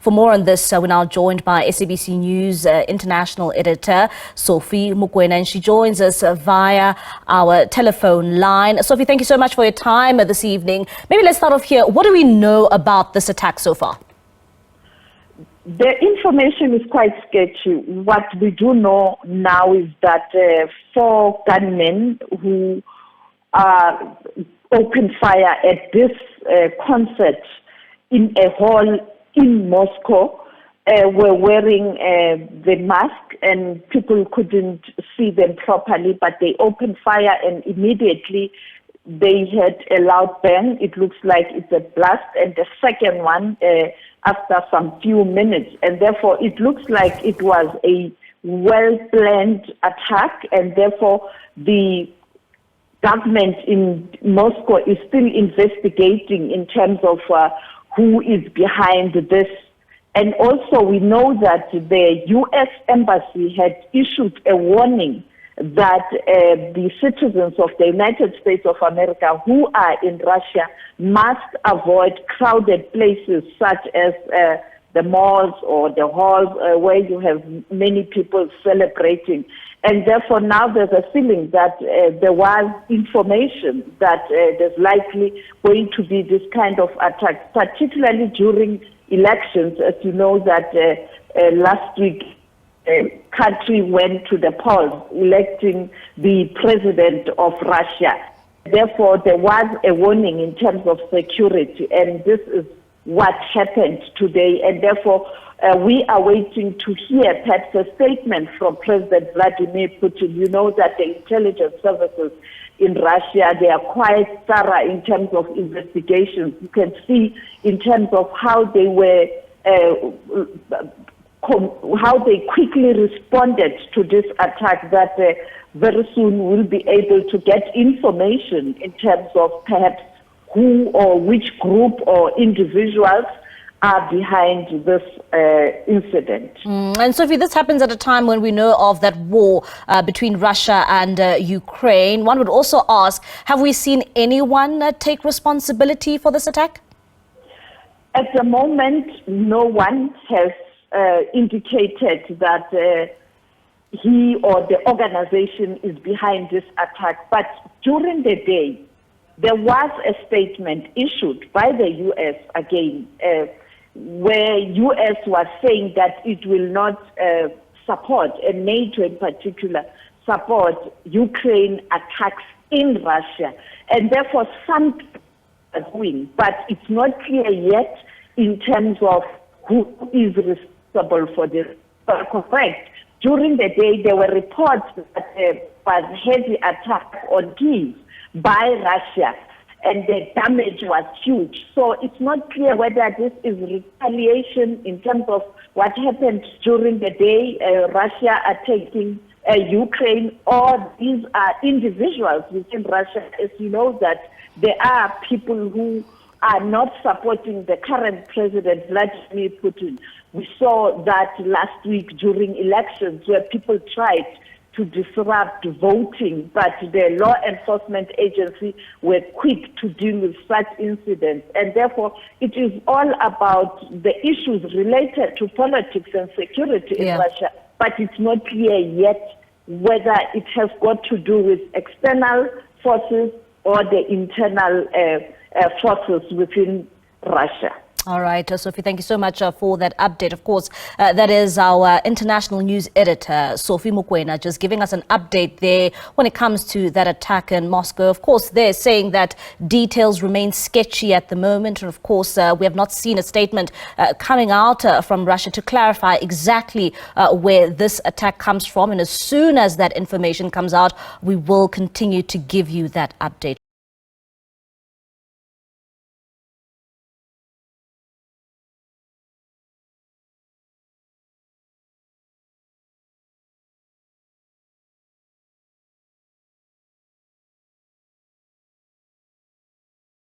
For more on this, we're now joined by SABC News International Editor Sophie Mokoena, and she joins us via our telephone line. Sophie, thank you so much for your time this evening. Maybe let's start off here. What do we know about this attack so far? The information is quite sketchy. What we do know now is that 4 gunmen who opened fire at this concert in a hall in Moscow were wearing the mask, and people couldn't see them properly, but they opened fire and immediately they had a loud bang. It looks like it's a blast, and the second one after some few minutes, and therefore it looks like it was a well-planned attack, and therefore the government in Moscow is still investigating in terms of who is behind this. And also we know that the U.S. Embassy had issued a warning that the citizens of the United States of America who are in Russia must avoid crowded places such as the malls or the halls where you have many people celebrating. And therefore now there's a feeling that there was information that there's likely going to be this kind of attack, particularly during elections. As you know that last week country went to the polls electing the president of Russia. Therefore, there was a warning in terms of security, and this is what happened today. And therefore, we are waiting to hear perhaps a statement from President Vladimir Putin. You know that the intelligence services in Russia, they are quite thorough in terms of investigations. You can see in terms of how they were how they quickly responded to this attack, that very soon we'll be able to get information in terms of perhaps who or which group or individuals are behind this incident. And Sophie, this happens at a time when we know of that war between Russia and Ukraine. One would also ask, have we seen anyone take responsibility for this attack? At the moment, no one has indicated that he or the organization is behind this attack. But during the day, there was a statement issued by the U.S. again, where U.S. was saying that it will not support, and NATO in particular, support Ukraine attacks in Russia. And therefore some people are doing, but it's not clear yet in terms of who is responsible for this. But correct, during the day there were reports that there was heavy attack on Kyiv by Russia, and the damage was huge. So it's not clear whether this is retaliation in terms of what happened during the day, Russia attacking Ukraine, or these are individuals within Russia. As you know that there are people who are not supporting the current president, Vladimir Putin. We saw that last week during elections where people tried to disrupt voting, but the law enforcement agency were quick to deal with such incidents. And therefore, it is all about the issues related to politics and security in Russia, but it's not clear yet whether it has got to do with external forces or the internal forces within Russia. All right, Sophie, thank you so much for that update. Of course, that is our international news editor, Sophie Mokoena, just giving us an update there when it comes to that attack in Moscow. Of course, they're saying that details remain sketchy at the moment. And of course, we have not seen a statement coming out from Russia to clarify exactly where this attack comes from. And as soon as that information comes out, we will continue to give you that update.